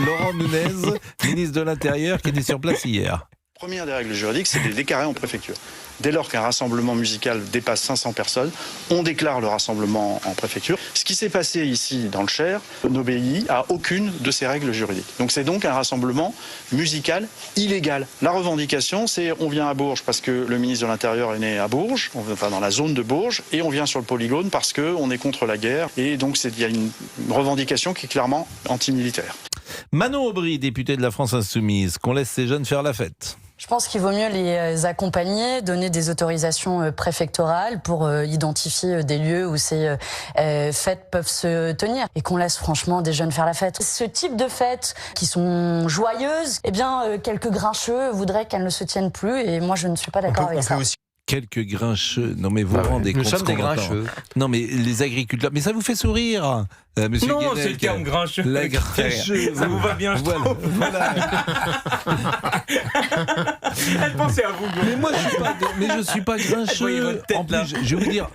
Laurent Nunez, ministre de l'Intérieur, qui était sur place hier. Première des règles juridiques, c'est de les déclarer en préfecture. Dès lors qu'un rassemblement musical dépasse 500 personnes, on déclare le rassemblement en préfecture. Ce qui s'est passé ici dans le Cher n'obéit à aucune de ces règles juridiques. Donc c'est donc un rassemblement musical illégal. La revendication, c'est on vient à Bourges parce que le ministre de l'Intérieur est né à Bourges, enfin dans la zone de Bourges, et on vient sur le polygone parce qu'on est contre la guerre. Et donc il y a une revendication qui est clairement antimilitaire. Manon Aubry, députée de la France Insoumise, qu'on laisse ces jeunes faire la fête. Je pense qu'il vaut mieux les accompagner, donner des autorisations préfectorales pour identifier des lieux où ces fêtes peuvent se tenir et qu'on laisse franchement des jeunes faire la fête. Ce type de fêtes qui sont joyeuses, eh bien, quelques grincheux voudraient qu'elles ne se tiennent plus et moi je ne suis pas d'accord avec ça. Quelques grincheux. Non mais vous vous rendez compte. Nous sommes des grincheux. Non mais les agriculteurs. Mais ça vous fait sourire, monsieur Non, Guenec. c'est le terme grincheux. La grincheux. Ça vous va bien, je trouve. Voilà. Elle pensait à vous. Mais je suis pas grincheux. En plus, je vais vous dire,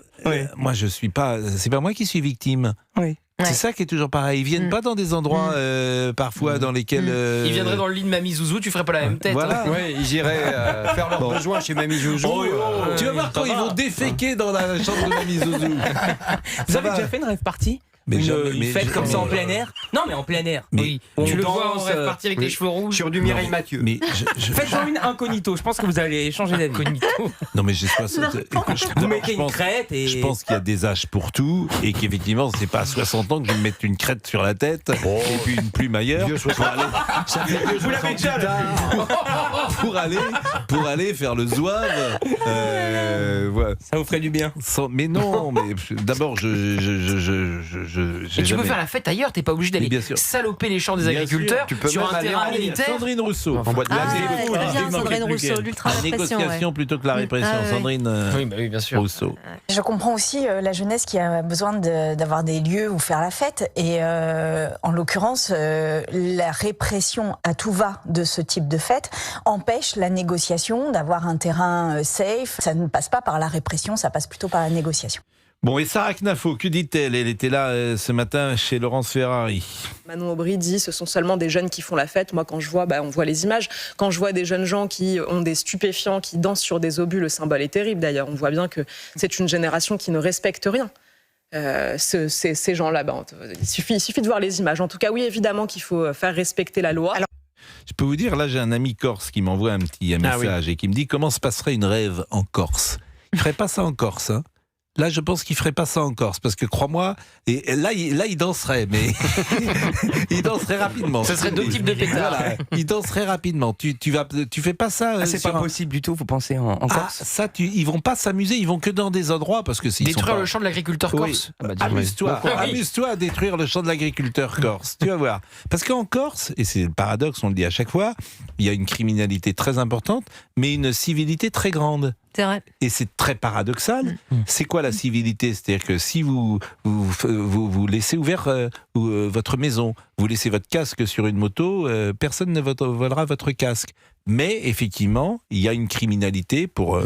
moi je suis pas. C'est pas moi qui suis victime. Oui. C'est ça qui est toujours pareil. Ils viennent pas dans des endroits parfois dans lesquels. Ils viendraient dans le lit de Mamie Zouzou, tu ferais pas la même tête. Voilà. Hein. Ouais, ils iraient faire leurs besoins chez Mamie Joujou. Tu vas voir quand ils vont déféquer dans la chambre de Mamie Zouzou. Vous avez déjà fait une rêve party? Une fête comme ça en plein air? Non, mais en plein air. Oui. Tu le vois en rêve parti avec les cheveux rouges. Sur du Mireille Mathieu. Mais Faites-en une incognito. Je pense que vous allez changer d'avis. non mais j'ai 60. Vous mettez une crête et. Je pense qu'il y a des âges pour tout et qu'effectivement c'est pas à 60 ans que je vais me mettre une crête sur la tête et puis une plume ailleurs Vous l'avez déjà pour aller faire le zouave. Voilà. Ça vous ferait du bien. Mais non, mais d'abord Et tu peux faire la fête ailleurs, t'es pas obligé d'aller saloper les champs des agriculteurs sur un terrain militaire. Sandrine Rousseau. En boîte de très bien, Sandrine Rousseau, l'ultra-répression. Négociation plutôt que la répression. Sandrine Oui, bien sûr. Rousseau. Je comprends aussi la jeunesse qui a besoin d'avoir des lieux où faire la fête. Et en l'occurrence, la répression à tout va de ce type de fête empêche la négociation, d'avoir un terrain safe. Ça ne passe pas par la répression, ça passe plutôt par la négociation. Bon, et Sarah Knafo, que dit-elle? Elle était là ce matin chez Laurence Ferrari. Manon Aubry dit ce sont seulement des jeunes qui font la fête. Moi, quand je vois, on voit les images. Quand je vois des jeunes gens qui ont des stupéfiants, qui dansent sur des obus, le symbole est terrible d'ailleurs. On voit bien que c'est une génération qui ne respecte rien. Ces gens-là, il suffit de voir les images. En tout cas, oui, évidemment qu'il faut faire respecter la loi. Je peux vous dire, là j'ai un ami corse qui m'envoie un petit message et qui me dit comment se passerait une rêve en Corse. Il ferait pas ça en Corse, hein. Là, je pense qu'il ferait pas ça en Corse, parce que crois-moi, et là, il danserait, mais il danserait rapidement. Ce serait deux types de pétards. Voilà, il danserait rapidement. Tu fais pas ça. C'est pas possible du tout. Vous pensez en Corse? Ils vont pas s'amuser. Ils vont que dans des endroits parce que détruire le champ de l'agriculteur corse. Oui. Amuse-toi à détruire le champ de l'agriculteur corse. Tu vas voir. Parce qu'en Corse, et c'est le paradoxe, on le dit à chaque fois, il y a une criminalité très importante, mais une civilité très grande. C'est vrai. Et c'est très paradoxal. C'est quoi la civilité? C'est-à-dire que si vous laissez ouvert votre maison, vous laissez votre casque sur une moto, personne ne volera votre casque. Mais effectivement, il y a une criminalité, pour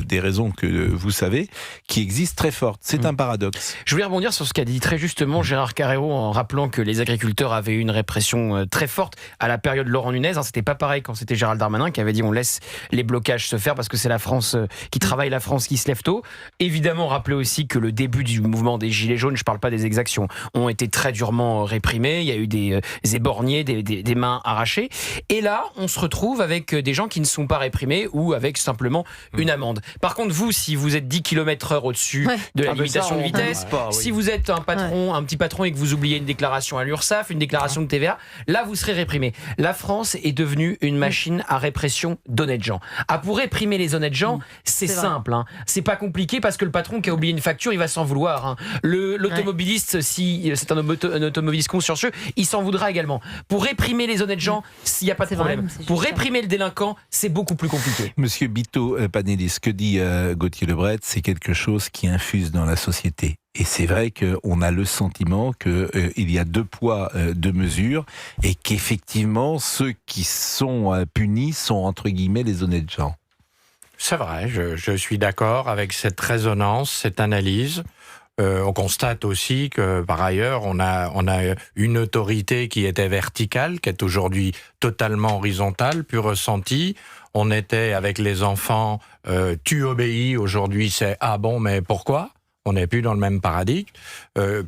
des raisons que vous savez, qui existe très forte. C'est un paradoxe. Je voulais rebondir sur ce qu'a dit très justement Gérard Carreiro en rappelant que les agriculteurs avaient eu une répression très forte à la période Laurent Nunez. C'était pas pareil quand c'était Gérald Darmanin qui avait dit on laisse les blocages se faire parce que c'est la France qui travaille, la France qui se lève tôt. Évidemment, rappeler aussi que le début du mouvement des Gilets jaunes, je parle pas des exactions, ont été très durement réprimés. Il y a eu des éborgnés, des mains arrachées. Et là, on se retrouve avec des gens qui ne sont pas réprimés ou avec simplement une amende. Par contre, vous, si vous êtes 10 km/h au-dessus de la limitation de vitesse, si vous êtes un petit patron et que vous oubliez une déclaration à l'URSSAF, une déclaration de TVA, là, vous serez réprimé. La France est devenue une machine à répression d'honnêtes gens. Pour réprimer les honnêtes gens, c'est simple. C'est pas compliqué parce que le patron qui a oublié une facture, il va s'en vouloir. L'automobiliste, si c'est un automobiliste consciencieux, il s'en voudra également. Pour réprimer les honnêtes gens, s'il n'y a pas de problème. Pour réprimer le délinquant, c'est beaucoup plus compliqué. Monsieur Bito Panelis, ce que dit Gauthier Lebret, c'est quelque chose qui infuse dans la société. Et c'est vrai qu'on a le sentiment qu'il y a deux poids, deux mesures, et qu'effectivement, ceux qui sont punis sont entre guillemets les honnêtes gens. C'est vrai, je suis d'accord avec cette résonance, cette analyse. On constate aussi que, par ailleurs, on a une autorité qui était verticale, qui est aujourd'hui totalement horizontale, plus ressentie. On était avec les enfants, tu obéis, aujourd'hui c'est « ah bon, mais pourquoi ?» On n'est plus dans le même paradigme,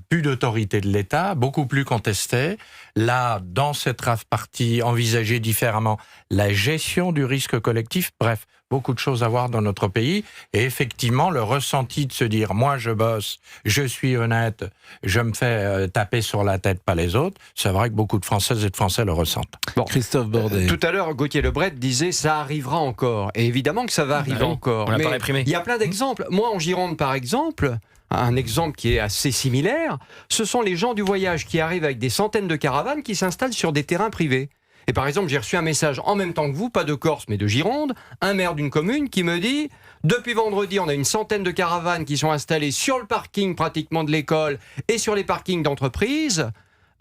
plus d'autorité de l'État, beaucoup plus contestée. Là, dans cette rave partie, envisager différemment la gestion du risque collectif, bref, beaucoup de choses à voir dans notre pays. Et effectivement, le ressenti de se dire « moi je bosse, je suis honnête, je me fais taper sur la tête, pas les autres », c'est vrai que beaucoup de Françaises et de Français le ressentent. Bon, Christophe Bordet. Tout à l'heure, Gauthier Lebret disait « ça arrivera encore ». Et évidemment que ça va arriver encore. On l'a Mais pas réprimé. il y a plein d'exemples. Moi, en Gironde, par exemple... Un exemple qui est assez similaire, ce sont les gens du voyage qui arrivent avec des centaines de caravanes qui s'installent sur des terrains privés. Et par exemple, j'ai reçu un message en même temps que vous, pas de Corse mais de Gironde, un maire d'une commune qui me dit « Depuis vendredi, on a une centaine de caravanes qui sont installées sur le parking pratiquement de l'école et sur les parkings d'entreprise.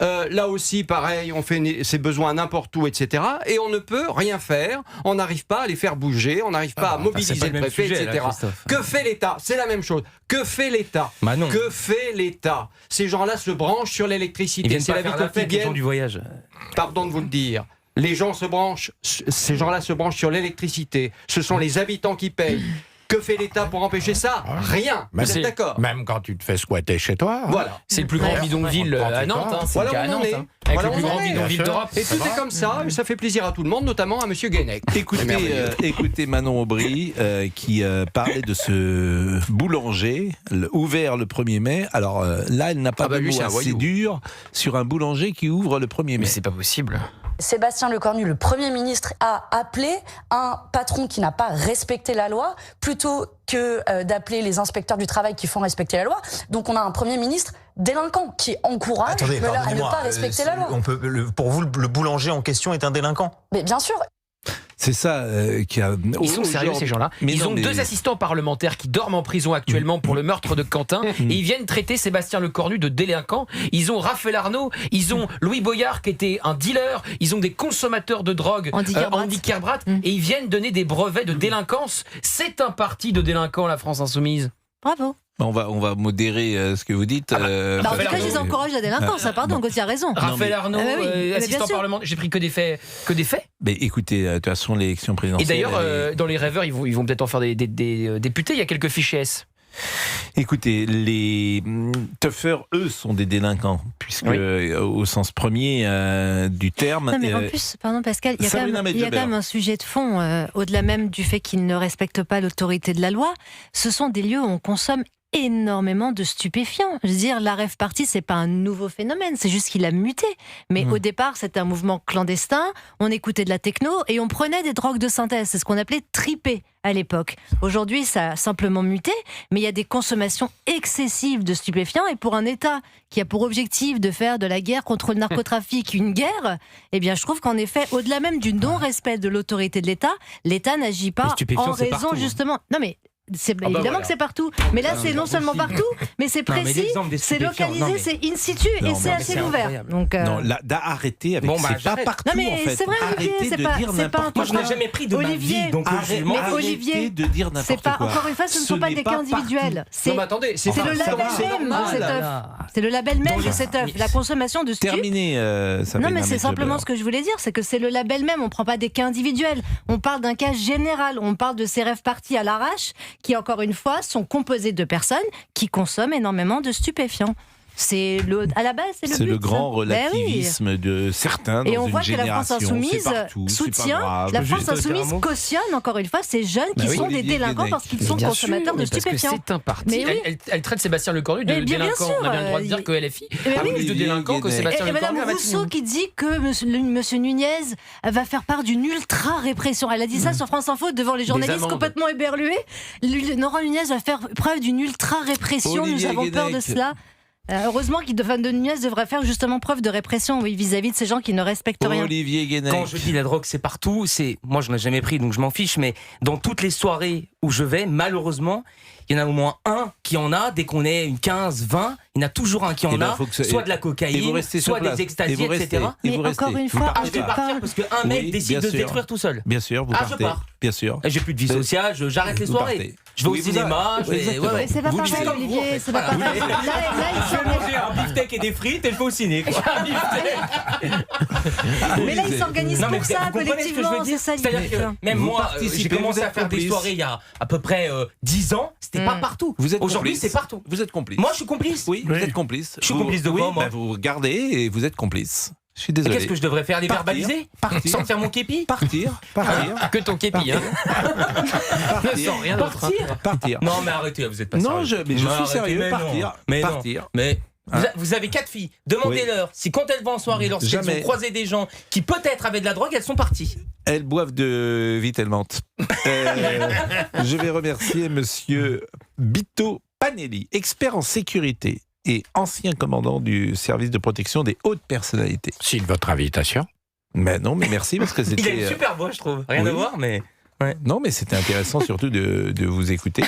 Là aussi, pareil, on fait ses besoins n'importe où, etc. Et on ne peut rien faire, on n'arrive pas à les faire bouger, on n'arrive pas à mobiliser le préfet, etc. Là, que fait l'État ? C'est la même chose. Que fait l'État ? Que fait l'État ? Ces gens-là se branchent sur l'électricité. Ils viennent pas faire la fête, les gens du voyage. Pardon de vous le dire. Les gens se branchent, ces gens-là se branchent sur l'électricité. Ce sont les habitants qui payent. Que fait l'État pour empêcher ça ? Rien. Vous êtes d'accord ? Même quand tu te fais squatter chez toi. Voilà. C'est le plus grand bidonville à Nantes. C'est le cas à Nantes. Avec le plus grand bidonville d'Europe. Et tout est comme ça. Et ça fait plaisir à tout le monde, notamment à Monsieur Guenec. Écoutez Manon Aubry qui parlait de ce boulanger ouvert le 1er mai. Alors là, elle n'a pas de mot assez dur sur un boulanger qui ouvre le 1er mai. Mais c'est pas possible. Sébastien Lecornu, le Premier ministre, a appelé un patron qui n'a pas respecté la loi plutôt que d'appeler les inspecteurs du travail qui font respecter la loi. Donc on a un Premier ministre délinquant qui encourage à ne pas respecter la loi. Pour vous, le boulanger en question est un délinquant ? Mais bien sûr. C'est ça qui a... Ils sont sérieux ces gens-là. Ils ont 2 assistants parlementaires qui dorment en prison actuellement pour le meurtre de Quentin et ils viennent traiter Sébastien Lecornu de délinquant. Ils ont Raphaël Arnaud, ils ont Louis Boyard qui était un dealer, ils ont des consommateurs de drogue, Andy Kerbrat, et ils viennent donner des brevets de délinquance. C'est un parti de délinquants, la France Insoumise. Bravo. On va modérer ce que vous dites. En tout cas, je les encourage la délinquance. Pardon, Gauthier a raison. Raphaël Arnaud, assistant parlementaire. J'ai pris que des faits. Mais écoutez, de toute façon, l'élection présidentielle... Et d'ailleurs, dans les rêveurs, ils vont peut-être en faire des députés. Il y a quelques fichiers S. Écoutez, les tuffeurs, eux, sont des délinquants, puisque au sens premier du terme... Non, mais en plus, pardon Pascal, il y a quand même un sujet de fond, au-delà même du fait qu'ils ne respectent pas l'autorité de la loi. Ce sont des lieux où on consomme énormément de stupéfiants. Je veux dire, la rave party, c'est pas un nouveau phénomène, c'est juste qu'il a muté. Mais au départ, c'était un mouvement clandestin, on écoutait de la techno et on prenait des drogues de synthèse. C'est ce qu'on appelait triper à l'époque. Aujourd'hui, ça a simplement muté, mais il y a des consommations excessives de stupéfiants et pour un État qui a pour objectif de faire de la guerre contre le narcotrafic une guerre, eh bien, je trouve qu'en effet, au-delà même du non-respect de l'autorité de l'État n'agit pas en raison justement... Non mais évidemment que c'est partout, mais là c'est non seulement partout, mais c'est précis, c'est localisé, c'est in situ et c'est assez ouvert. Donc non, là, d'arrêter avec c'est pas partout. Non mais en fait. c'est vrai, Olivier, c'est pas un Moi je n'ai jamais pris de ma vie, donc mais Olivier, de dire n'importe quoi. Encore une fois, ce ne sont pas des cas individuels. Non mais attendez, c'est le label même de cette œuvre. C'est le label même de cette œuvre. La consommation de stupes. Terminé. Non mais c'est simplement ce que je voulais dire, c'est que c'est le label même. On prend pas des cas individuels. On parle d'un cas général. On parle de ces rêves partis à l'arrache qui, encore une fois, sont composés de personnes qui consomment énormément de stupéfiants. À la base, c'est le grand relativisme de certains dans et on une voit que la France Insoumise soutient, la France Insoumise cautionne encore une fois ces jeunes qui sont des délinquants parce qu'ils sont consommateurs de stupéfiants. C'est un parti. Elle traite Sébastien Lecornu de délinquant. On a bien le droit de dire que LFI a plus de délinquants que Sébastien Lecornu. Et Mme Rousseau qui dit que M. Nunez va faire part d'une ultra-répression. Elle a dit ça sur France Info devant les journalistes complètement éberlués. Laurent Nunez va faire preuve d'une ultra-répression. Nous avons peur de cela. Heureusement de Nunez devrait faire justement preuve de répression vis-à-vis de ces gens qui ne respectent rien. Olivier Guénec. Quand je dis la drogue c'est partout, moi je n'en ai jamais pris donc je m'en fiche, mais dans toutes les soirées où je vais, malheureusement, il y en a au moins un qui en a, dès qu'on est une 15, 20, il y en a toujours un qui en a, soit de la cocaïne, soit des extasies, etc. Mais encore une fois, je vais partir parce qu'un mec décide de se détruire tout seul. Bien sûr, vous partez. Je pars. Bien sûr. J'ai plus de vie sociale, j'arrête les soirées. Je vais au cinéma, Mais c'est pas pareil, Olivier, c'est pas pareil. Là, je vais manger un beefsteak et des frites et je vais au ciné. Mais là, ils s'organisent pour ça, collectivement, c'est ça l'idée. C'est-à-dire que même moi, j'ai commencé à faire des soirées il y a à peu près 10 ans, c'était pas partout. Aujourd'hui, c'est partout. Vous êtes complice. Moi, je suis complice. Oui, vous êtes complice. Je suis complice de quoi, moi vous regardez et vous êtes complice. Je suis désolé. Qu'est-ce que je devrais faire? Les verbaliser? Sans faire mon képi? Partir. Que ton képi, hein. Sans rien d'autre. Partir. Non, mais arrêtez, vous êtes pas sérieux. Non, je suis sérieux. Partir. Mais vous avez 4 filles. Demandez-leur si quand elles vont en soirée, lorsqu'elles ont croisé des gens qui peut-être avaient de la drogue, elles sont parties. Elles boivent de Vitelmente. Je vais remercier monsieur Bito Panelli, expert en sécurité et ancien commandant du service de protection des hautes personnalités. Si, votre invitation. Mais non, mais merci parce que c'était... Il a une super voix, je trouve. Rien à voir, mais... Non, mais c'était intéressant surtout de vous écouter.